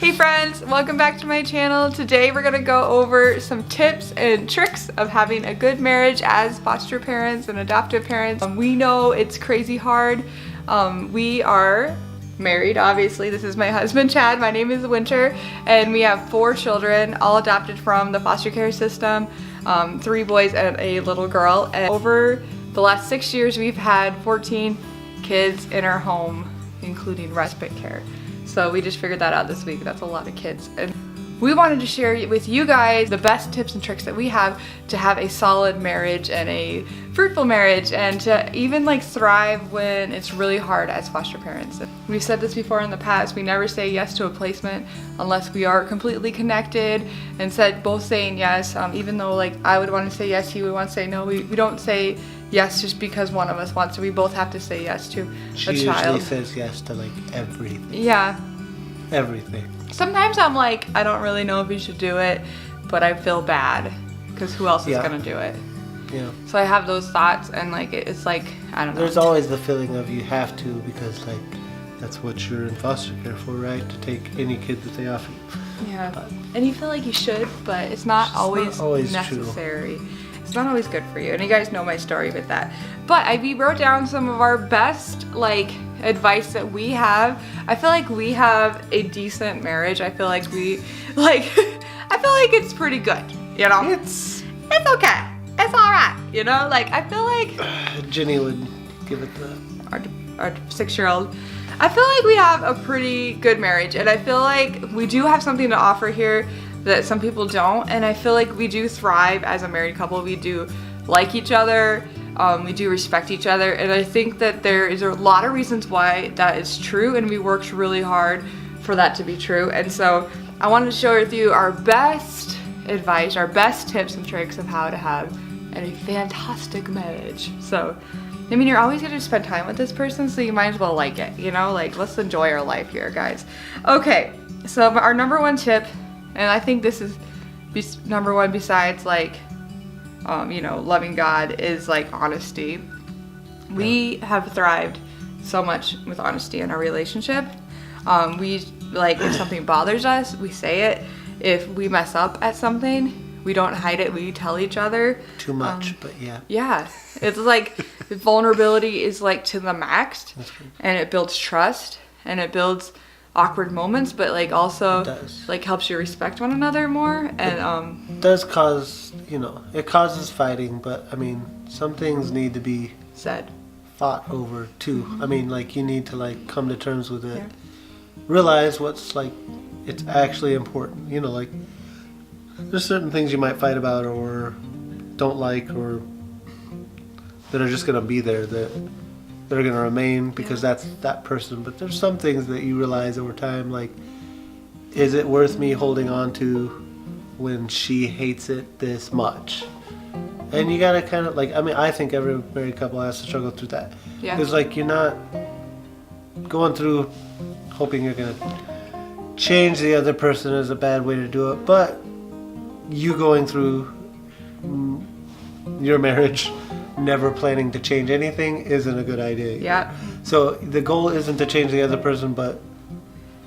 Hey friends, welcome back to my channel. Today we're gonna go over some tips and tricks of having a good marriage as foster parents and adoptive parents. We know it's crazy hard. We are married, obviously. This is my husband, Chad. My name is Winter, and we have 4 children, all adopted from the foster care system, 3 boys and a little girl. And over the last 6 years, we've had 14 kids in our home, including respite care. So we just figured that out this week. That's a lot of kids. And we wanted to share with you guys the best tips and tricks that we have to have a solid marriage and a fruitful marriage, and to even like thrive when it's really hard as foster parents. We've said this before in the past, we never say yes to a placement unless we are completely connected and both saying yes. Even though like I would want to say yes, he would want to say no. We don't say yes just because one of us wants to. We both have to say yes to a child. She usually says yes to like everything. Yeah. Everything. Sometimes I'm like, I don't really know if you should do it, but I feel bad because who else is gonna do it? Yeah. So I have those thoughts, and like it's like, I don't know. There's always the feeling of you have to, because like that's what you're in foster care for, right? To take any kid that they offer you. Yeah. And you feel like you should, but it's not always necessary. True. It's not always good for you, and you guys know my story with that. But we wrote down some of our best like advice that we have. I feel like we have a decent marriage. I feel like we I feel like it's pretty good, you know? It's okay. It's all right, you know? Like I feel like Jenny would give it the our 6-year-old. I feel like we have a pretty good marriage, and I feel like we do have something to offer here that some people don't, and I feel like we do thrive as a married couple. We do like each other, we do respect each other, and I think that there is a lot of reasons why that is true, and we worked really hard for that to be true. And so I wanted to share with you our best advice, our best tips and tricks of how to have a fantastic marriage. So I mean, you're always gonna spend time with this person, so you might as well like it, you know? Like, let's enjoy our life here, guys. Okay, so our number 1 tip, and I think this is number 1 besides like, you know, loving God, is like honesty. We have thrived so much with honesty in our relationship. We like, if something bothers us, we say it. If we mess up at something, we don't hide it, we tell each other. too much, but yeah. Yeah, it's like vulnerability is like to the max, and it builds trust, and it builds awkward moments, but like also like helps you respect one another more. And it does cause, you know, it causes fighting, but I mean, some things need to be fought over too. I mean, like you need to like come to terms with it, realize what's like, it's actually important, you know, like there's certain things you might fight about or don't like, or that are just gonna be there, that are gonna remain because that's that person. But there's some things that you realize over time, like, is it worth me holding on to when she hates it this much? And you gotta kind of like, I mean, I think every married couple has to struggle through that. Yeah. It's like you're not going through hoping you're gonna change the other person is a bad way to do it, but you going through your marriage never planning to change anything isn't a good idea. Yeah. So the goal isn't to change the other person, but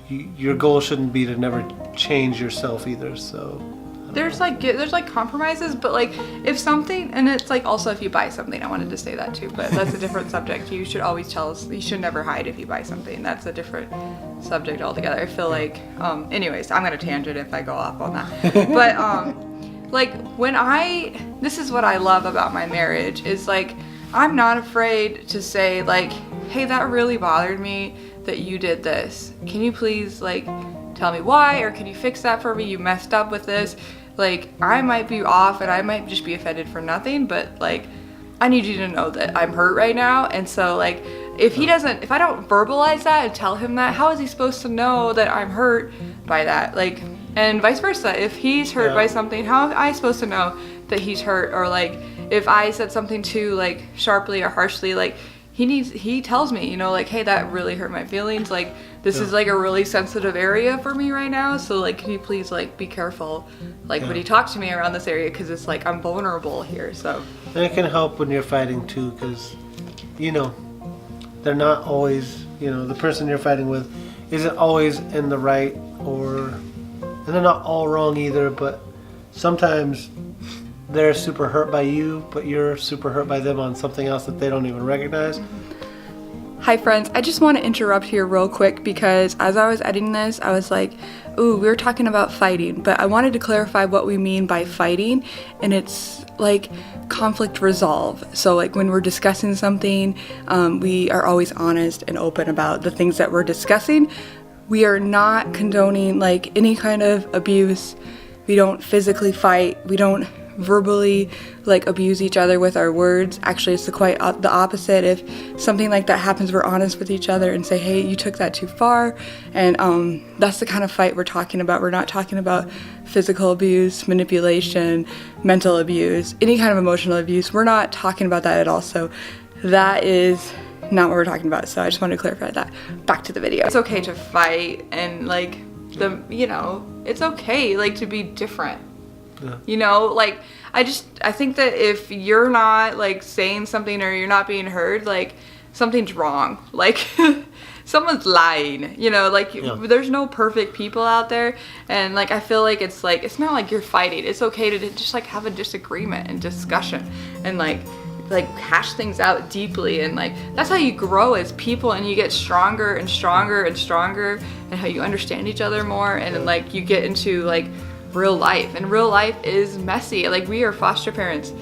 your goal shouldn't be to never change yourself either. So there's like compromises, but like if something, and it's like also if you buy something, I wanted to say that too, but that's a different subject. You should always tell us, you should never hide if you buy something. That's a different subject altogether. I feel like anyways, I'm gonna tangent if I go off on that. But like this is what I love about my marriage, is like I'm not afraid to say like, hey, that really bothered me that you did this. Can you please like tell me why, or can you fix that for me? You messed up with this. Like, I might be off and I might just be offended for nothing, but like I need you to know that I'm hurt right now. And so like if I don't verbalize that and tell him that, how is he supposed to know that I'm hurt by that? Like, and vice versa. If he's hurt by something, how am I supposed to know that he's hurt? Or like if I said something too like sharply or harshly, like he tells me, you know, like, hey, that really hurt my feelings. Like, this is like a really sensitive area for me right now. So like, can you please like be careful, like when you talk to me around this area, because it's like I'm vulnerable here. So. And it can help when you're fighting too, because, you know, they're not always, you know, the person you're fighting with isn't always in the right and they're not all wrong either, but sometimes they're super hurt by you, but you're super hurt by them on something else that they don't even recognize. Hi friends, I just want to interrupt here real quick because as I was editing this, I was like, ooh, we were talking about fighting, but I wanted to clarify what we mean by fighting, and it's like conflict resolve. So like when we're discussing something, we are always honest and open about the things that we're discussing. We are not condoning like any kind of abuse. We don't physically fight. We don't verbally like abuse each other with our words. Actually, it's quite the opposite. If something like that happens, we're honest with each other and say, hey, you took that too far. And that's the kind of fight we're talking about. We're not talking about physical abuse, manipulation, mental abuse, any kind of emotional abuse. We're not talking about that at all. So that is not what we're talking about. So I just wanted to clarify that. Back to the video. It's okay to fight, and like it's okay like to be different. Yeah. You know, like I think that if you're not like saying something or you're not being heard, like something's wrong. Like someone's lying, you know, like there's no perfect people out there. And like I feel like it's not like you're fighting. It's okay to just like have a disagreement and discussion and like hash things out deeply, and like that's how you grow as people, and you get stronger and stronger and stronger, and how you understand each other more, and then like you get into like real life, and real life is messy. Like we are foster parents.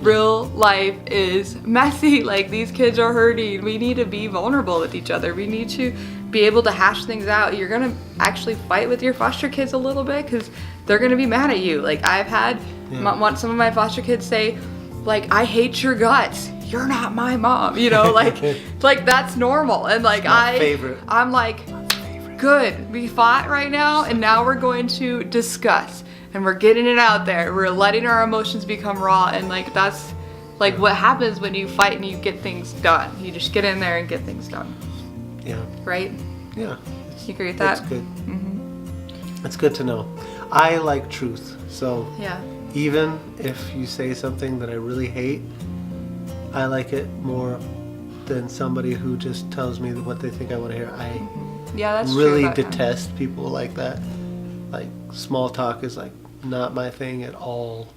Real life is messy. Like these kids are hurting. We need to be vulnerable with each other. We need to be able to hash things out. You're gonna actually fight with your foster kids a little bit because they're gonna be mad at you. Like I've had some of my foster kids say, like, I hate your guts. You're not my mom. You know, like like that's normal. And like I'm like, good, we fought right now, and now we're going to discuss, and we're getting it out there. We're letting our emotions become raw, and like that's like what happens when you fight and you get things done. You just get in there and get things done. Yeah. Right? Yeah. You agree with that? That's good. Mm-hmm. That's good to know. I like truth, so yeah. Even if you say something that I really hate, I like it more than somebody who just tells me what they think I want to hear. That's really true detest people like that. Like small talk is like not my thing at all.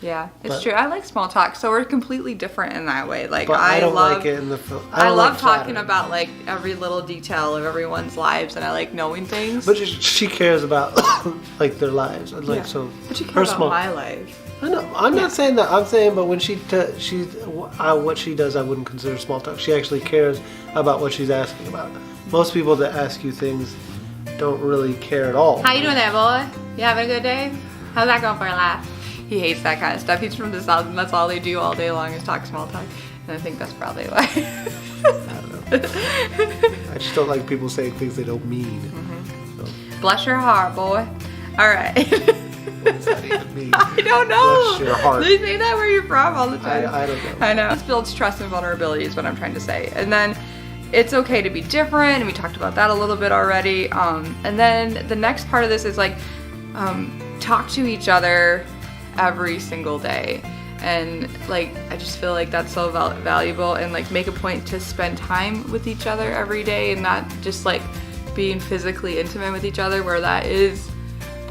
Yeah, it's true. I like small talk, so we're completely different in that way. Like but I don't like it in the I love talking about like every little detail of everyone's lives, and I like knowing things. But she cares about like their lives, and like so. But she cares about my life. I know. I'm not saying that. I'm saying, but when what she does, I wouldn't consider small talk. She actually cares about what she's asking about. Most people that ask you things don't really care at all. How you doing there, boy? You having a good day? How's that going for your life? He hates that kind of stuff. He's from the South, and that's all they do all day long is talk small talk. And I think that's probably why. I don't know. I just don't like people saying things they don't mean. Mm-hmm. So. Bless your heart, boy. All right. What's that even mean? I don't know. Bless your heart. They say that where you're from all the time. I don't know. I know. This builds trust and vulnerability is what I'm trying to say. And then it's okay to be different, and we talked about that a little bit already. And then the next part of this is like talk to each other every single day, and like I just feel like that's so valuable, and like make a point to spend time with each other every day, and not just like being physically intimate with each other, where that is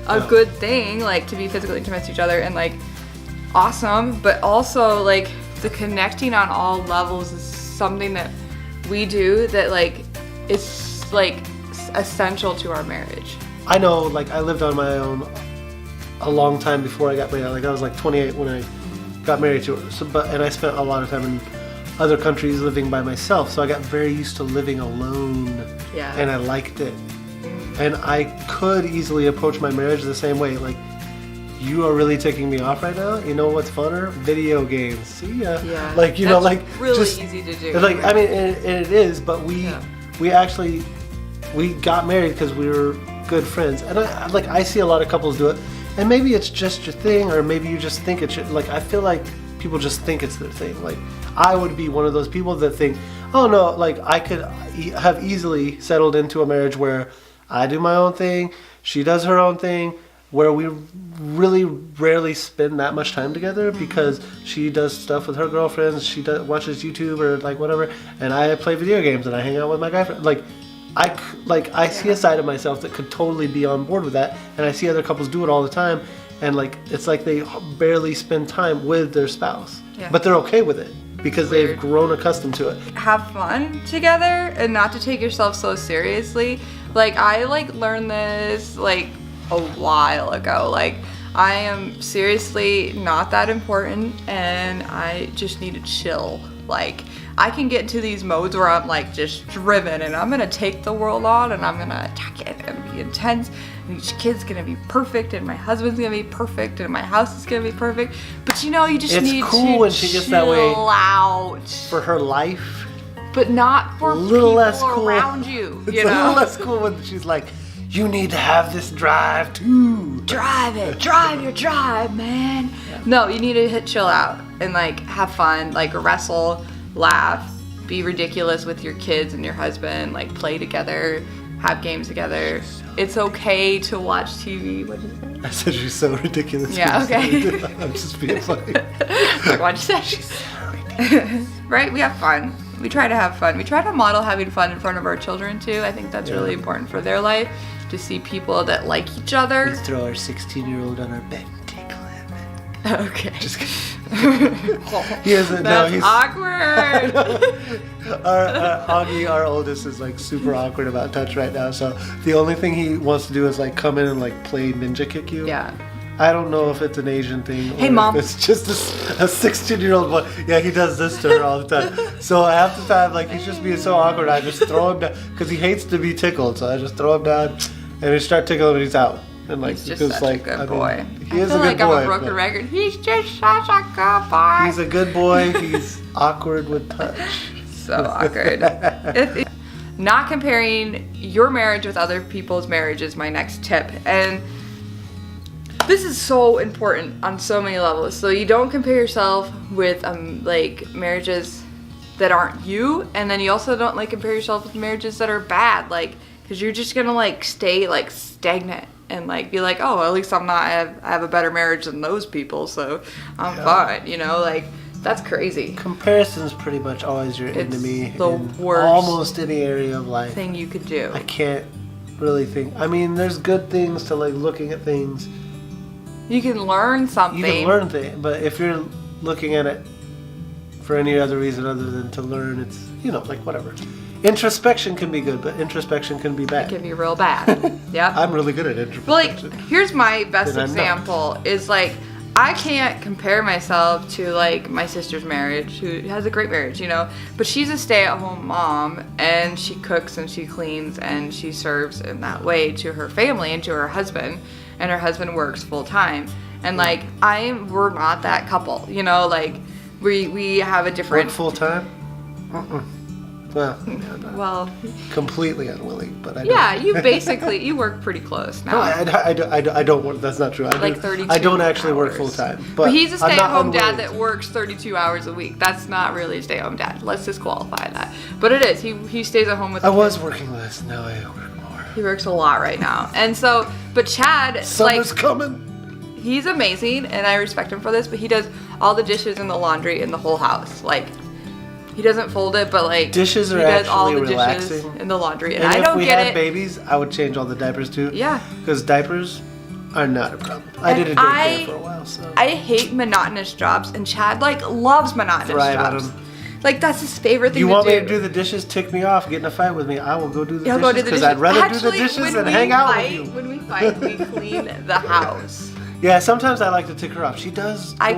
a good thing, like to be physically intimate with each other and like awesome, but also like the connecting on all levels is something that we do that like is like essential to our marriage. I know, like I lived on my own a long time before I got married. Like I was like 28 when I got married to her. So, and I spent a lot of time in other countries living by myself. So I got very used to living alone. Yeah. And I liked it. And I could easily approach my marriage the same way. Like, you are really taking me off right now. You know what's funner? Video games. See ya. Yeah. Like you know, like really just, easy to do. Like I mean, and it is. But we actually got married because we were good friends. And I see a lot of couples do it. And maybe it's just your thing, or maybe you just think it's like, I feel like people just think it's their thing. Like, I would be one of those people that think, oh no, like I could have easily settled into a marriage where I do my own thing, she does her own thing, where we really rarely spend that much time together because she does stuff with her girlfriends, watches YouTube or like whatever, and I play video games and I hang out with my guy friend. Like, I see a side of myself that could totally be on board with that, and I see other couples do it all the time, and like it's like they barely spend time with their spouse, but they're okay with it because they've grown accustomed to it. Have fun together and not to take yourself so seriously. Like I learned this like a while ago. Like I am seriously not that important and I just need to chill. Like I can get into these modes where I'm like just driven and I'm gonna take the world on and I'm gonna attack it and be intense and each kid's gonna be perfect and my husband's gonna be perfect and my house is gonna be perfect. But you know, you just need cool to when she gets that way chill out. For her life. But not for a little people less cool. around you. It's You know? a little less cool when she's like, you need to have this drive too. Drive it. Drive your drive, man. Yeah. No, you need to hit chill out and like have fun, like wrestle, laugh, be ridiculous with your kids and your husband, like play together, have games together. It's okay to watch TV. What did you say? I said she's so ridiculous. Yeah, okay. I'm just being funny. Like, what'd you say? She's so ridiculous. Right? We have fun. We try to have fun. We try to model having fun in front of our children too. I think that's really important for their life, to see people that like each other. We throw our 16-year-old on our bed and tickle him. Okay. Just kidding. That's awkward. Augie, our oldest, is like super awkward about touch right now. So the only thing he wants to do is like come in and like play ninja kick you. Yeah. I don't know if it's an Asian thing or hey, Mom. if it's just a 16-year-old boy. Yeah, he does this to her all the time. So half the time, like he's just being so awkward, I just throw him down because he hates to be tickled. So I just throw him down and we start tickling and he's out. And like he's just such a good boy. He is a good boy. I feel like I'm a broken record. He's just such a good boy. He's a good boy. He's awkward with touch. So awkward. Not comparing your marriage with other people's marriage is my next tip. And this is so important on so many levels. So you don't compare yourself with like marriages that aren't you, and then you also don't like compare yourself with marriages that are bad, like because you're just gonna like stay like stagnant and like be like, oh, at least I'm not. I have a better marriage than those people, so I'm fine. You know, like that's crazy. Comparison's pretty much always your enemy. The worst almost any area of life. Thing you could do. I can't really think. I mean, there's good things to like looking at things. You can learn something. You can learn things, but if you're looking at it for any other reason other than to learn, it's, you know, like whatever. Introspection can be good, but introspection can be bad. It can be real bad. Yeah. I'm really good at introspection. Well, like, here's my best example is like, I can't compare myself to like my sister's marriage, who has a great marriage, you know, but she's a stay-at-home mom and she cooks and she cleans and she serves in that way to her family and to her husband, and her husband works full-time. And like we're not that couple, you know, like we have a different work full-time? Well, completely unwilling, but I don't. Yeah, you work pretty close now. No, I don't work. That's not true. Like 32 I don't actually hours. work full time. But he's a stay-at-home dad that works 32 hours a week. That's not really a stay-at-home dad. Let's disqualify that. But it is. He stays at home with. I was working less. Now I work more. He works a lot right now, and so. But Chad, summer's coming. He's amazing, and I respect him for this. But he does all the dishes and the laundry in the whole house, like. He doesn't fold it, but like dishes are he does all the relaxing. Dishes in the laundry, and I don't get it. If we had babies, I would change all the diapers too. Yeah, because diapers are not a problem. I did a daycare for a while, so I hate monotonous jobs, and Chad like loves monotonous jobs. Like that's his favorite thing. You want me to do the dishes? Tick me off. Get in a fight with me. I will go do the dishes because I'd rather do the dishes than hang out with you. When we fight, we clean the house. Yeah, sometimes I like to tick her off. She does. I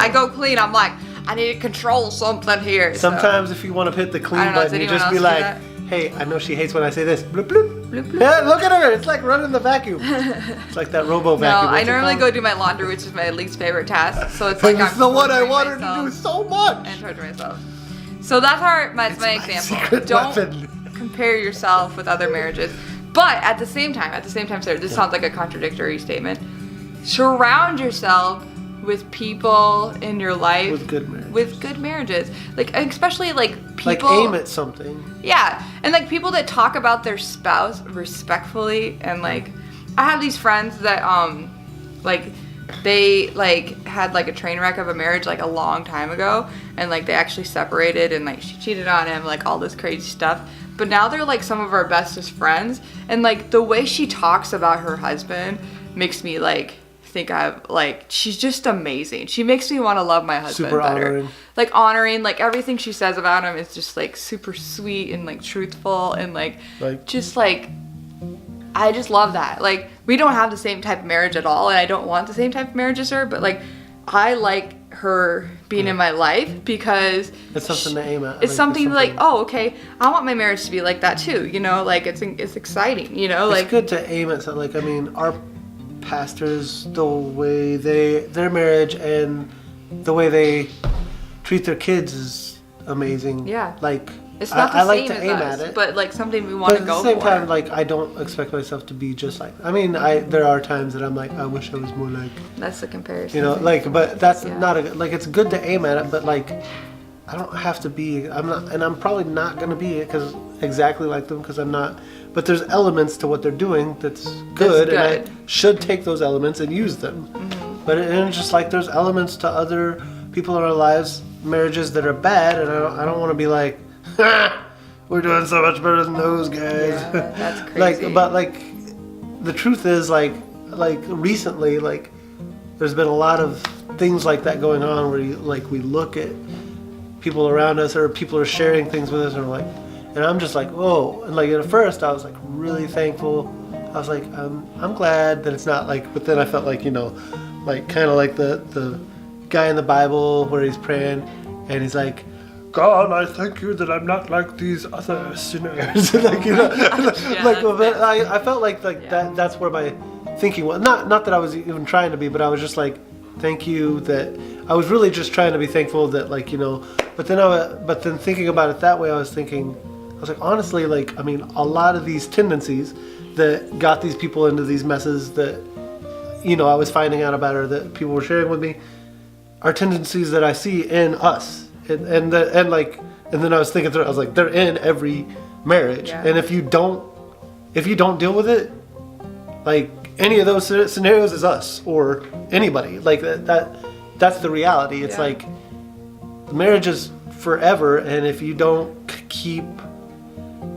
go clean. I'm like, I need to control something here. Sometimes if you want to hit the clean button, you just be like, hey, I know she hates when I say this. Bloop, bloop. Bloop, bloop. Yeah, look at her. It's like running the vacuum. It's like that robo vacuum. No, I normally go do my laundry, which is my least favorite task. So it's like it's the one I want her to do so much. And torture myself. So that's my example. Don't compare yourself with other marriages. But at the same time, Sarah, this sounds like a contradictory statement. Surround yourself with people in your life with good marriages, like especially like people like aim at something. Yeah, and like people that talk about their spouse respectfully, and like I have these friends that like they like had like a train wreck of a marriage like a long time ago, and like they actually separated, and like she cheated on him, like all this crazy stuff. but now they're like some of our bestest friends. And like the way she talks about her husband makes me like think she's just amazing. She makes me want to love my husband Super better. honoring. Like honoring, like everything she says about him is just like super sweet and like truthful and like just like I just love that. Like we don't have the same type of marriage at all, and I don't want the same type of marriage as her, but like I like her being in my life because it's something to aim at. It's something like, oh, okay, I want my marriage to be like that too, you know, like it's exciting, you know, like it's good to aim at something. Like, I mean, our pastors, the way their marriage and the way they treat their kids is amazing. Yeah. Like, it's not the I like same to as aim us, at it, but like something we want to go for. But at the same time, like, I don't expect myself to be just like. I mean, there are times that I'm like, I wish I was more like. That's the comparison. You know, like, but that's not like it's good to aim at it, but like, I don't have to be. I'm not, and I'm probably not gonna be because exactly like them because I'm not. But there's elements to what they're doing that's good, and I should take those elements and use them. Mm-hmm. But it's just like there's elements to other people in our lives, marriages that are bad, and I don't want to be like. We're doing so much better than those guys. Yeah, that's crazy. But the truth is, like recently, like, there's been a lot of things like that going on where we look at people around us or people are sharing things with us, and we're like, and I'm just like, whoa. And like at first, I was like really thankful. I was like, I'm glad that it's not like. But then I felt like, you know, like kind of like the guy in the Bible where he's praying, and he's like. God, I thank you that I'm not like these other sinners. Like, you know, I felt like that's where my thinking was. Not that I was even trying to be, but I was just like, thank you that I was really just trying to be thankful that, like, you know. But then thinking about it that way, I was like, honestly, like, I mean, a lot of these tendencies that got these people into these messes that, you know, I was finding out about or that people were sharing with me, are tendencies that I see in us. And then I was thinking through. I was like, they're in every marriage, and if you don't deal with it, like any of those scenarios is us or anybody. Like that's the reality. It's like marriage is forever, and if you don't keep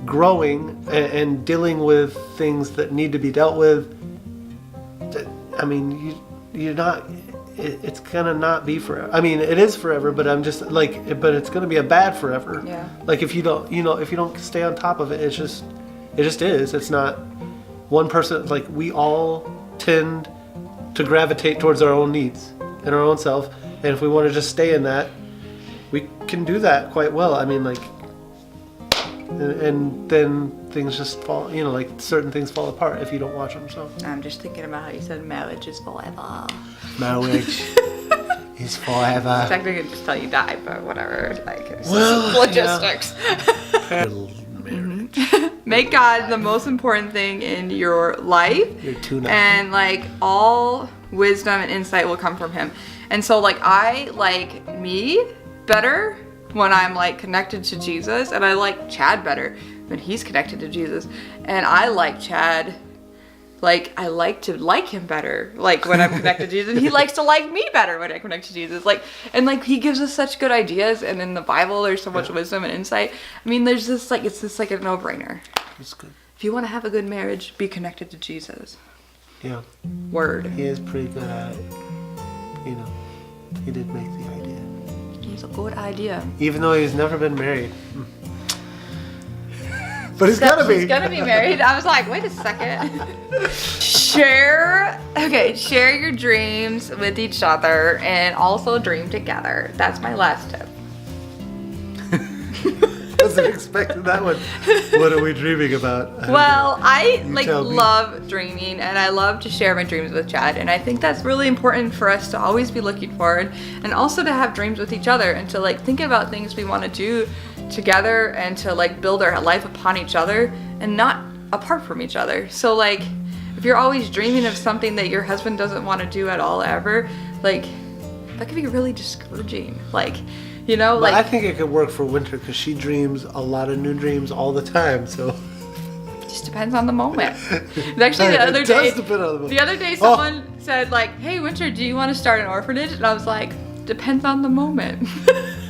growing and dealing with things that need to be dealt with, I mean, you're not. It's gonna not be forever. I mean, it is forever, but I'm just like, but it's gonna be a bad forever. Yeah. Like if you don't, you know, if you don't stay on top of it, it just is. It's not one person. Like we all tend to gravitate towards our own needs and our own self, and if we want to just stay in that, we can do that quite well. I mean, like, and then things just fall. You know, like certain things fall apart if you don't watch them. So I'm just thinking about how you said marriage is forever. Marriage is forever. Technically, just tell you die, but whatever. Like, it's well, logistics. Make God the most important thing in your life. Your tuna. And like all wisdom and insight will come from Him. And so like I like me better when I'm like connected to Jesus, and I like Chad better when he's connected to Jesus, and I like Chad. Like, I like to like him better, like, when I'm connected to Jesus, and he likes to like me better when I connect to Jesus. Like, and, like, he gives us such good ideas, and in the Bible, there's so much wisdom and insight. I mean, there's this, like, it's just, like, a no-brainer. It's good. If you want to have a good marriage, be connected to Jesus. Yeah. Word. He is pretty good at it. You know, he did make the idea. It's a good idea. Even though he's never been married. But he's gonna be. He's gonna be married. I was like, wait a second. Share your dreams with each other and also dream together. That's my last tip. Wasn't expecting that one. What are we dreaming about? Well, I love dreaming, and I love to share my dreams with Chad, and I think that's really important for us to always be looking forward, and also to have dreams with each other, and to like think about things we want to do together, and to like build our life upon each other and not apart from each other. So like if you're always dreaming of something that your husband doesn't want to do at all ever, like that could be really discouraging. Like, you know, like, I think it could work for Winter because she dreams a lot of new dreams all the time. So it just depends on the moment. Actually, the other day, someone said like, "Hey, Winter, do you want to start an orphanage?" And I was like, "Depends on the moment."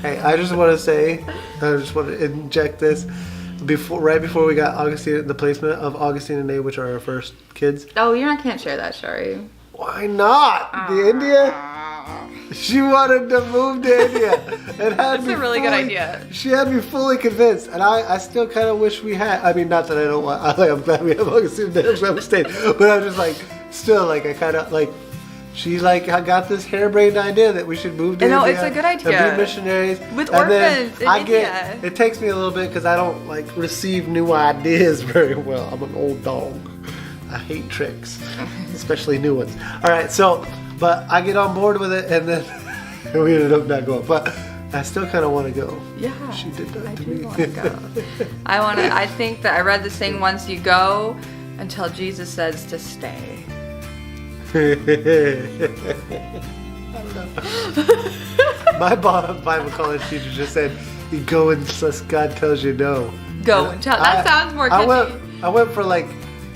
Hey, I just want to say, I just want to inject this. right before we got Augustine, the placement of Augustine and A, which are our first kids. Oh, you can't share that story. Why not? The India. She wanted to move to India. It had That's a really good idea. She had me fully convinced, and I still kind of wish we had. I mean, not that I don't want. I'm glad we have Augustine and I'm glad we stayed, but I'm just like, still like, I kind of like. She's like, I got this harebrained idea that we should move to India. No, it's a good idea. And be missionaries. With and orphans in India. It takes me a little bit because I don't like receive new ideas very well. I'm an old dog. I hate tricks, especially new ones. All right, so, but I get on board with it, and then we ended up not going. But I still kind of want to go. Yeah, she did that I to do me. want to go. I think that I read this thing once: you go until Jesus says to stay. I don't know. My Bible college teacher just said, "You go unless God tells you no." Go until that sounds more catchy. I went for like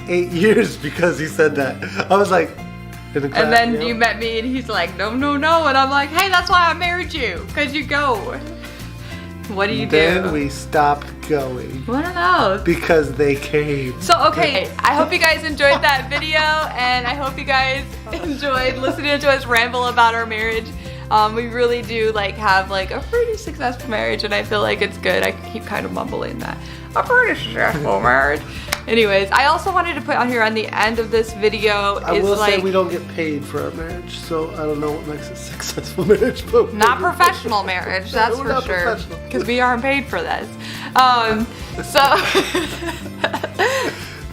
8 years because he said that. I was like, in the class, and then you met me, and he's like, "No, no, no," and I'm like, "Hey, that's why I married you, cause you go." What do you do? Then we stopped going. I don't know. Because they came. So, okay, I hope you guys enjoyed that video, and I hope you guys enjoyed listening to us ramble about our marriage. We really do have a pretty successful marriage, and I feel like it's good. I keep kind of mumbling that. A pretty successful marriage. Anyways, I also wanted to put on here on the end of this video I will say we don't get paid for our marriage, so I don't know what makes a successful marriage. But not professional marriage, that's No, for not sure. professional. Because we aren't paid for this.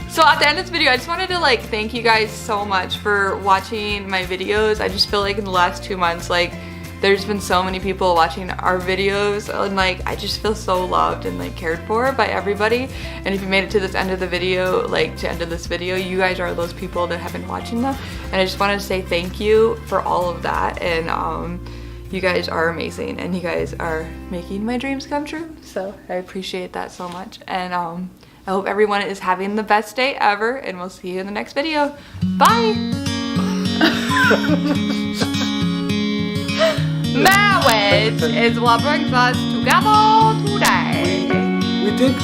So at the end of this video, I just wanted to thank you guys so much for watching my videos. I just feel like in the last 2 months, there's been so many people watching our videos, and I just feel so loved and cared for by everybody. And if you made it to this end of the video, to end of this video, you guys are those people that have been watching them. And I just wanted to say thank you for all of that. And you guys are amazing, and you guys are making my dreams come true. So I appreciate that so much. And I hope everyone is having the best day ever, and we'll see you in the next video. Bye! Marriage is what brings us together today. We did